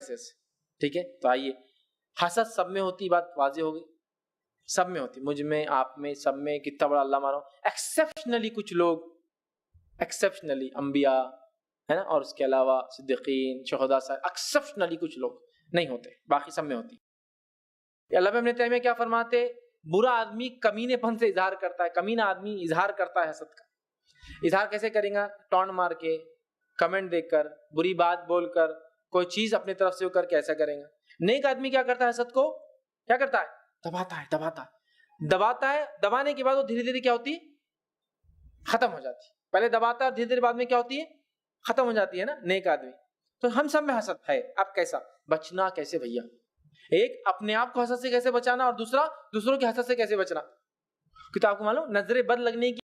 سے. ٹھیک ہے, تو آئیے, حسد سب میں ہوتی, بات واضح ہو گئی, سب میں ہوتی, مجھ میں, آپ میں, سب میں. کتنا بڑا اللہ مانو, ایکسیپشنلی کچھ لوگ, ایکسیپشنلی انبیاء ہے نا, اور اس کے علاوہ صدیقین, شہداء, ایکسیپشنلی کچھ لوگ نہیں ہوتے, باقی سب میں ہوتی. علامہ ابن تیمیہ کیا فرماتے, برا آدمی کمینے پن سے اظہار کرتا ہے, کمینہ آدمی اظہار کرتا ہے حسد کا. اظہار کیسے کریں گا؟ ٹونٹ مار کے, کمنٹ دیکھ کر, بری بات بول کر, کوئی چیز اپنی طرف سے کر کے ایسا کریں گا. نیک آدمی کیا کرتا ہے حسد کو؟ کیا کرتا ہے؟ دباتا ہے, دباتا ہے, دباتا ہے. دبانے کے بعد وہ دھیرے دھیرے کیا ہوتی ہے؟ ختم ہو جاتی ہے. پہلے دباتا ہے, دھیرے دھیرے بعد میں کیا ہوتی ہے؟ ختم ہو جاتی ہے نا نیک آدمی. تو ہم سب میں حسد ہے. اب کیسا بچنا, کیسے بھیا؟ ایک اپنے آپ کو حسد سے کیسے بچانا, اور دوسرا دوسروں کے حسد سے کیسے بچنا. کہ تو آپ کو معلوم, نظر بد لگنے کی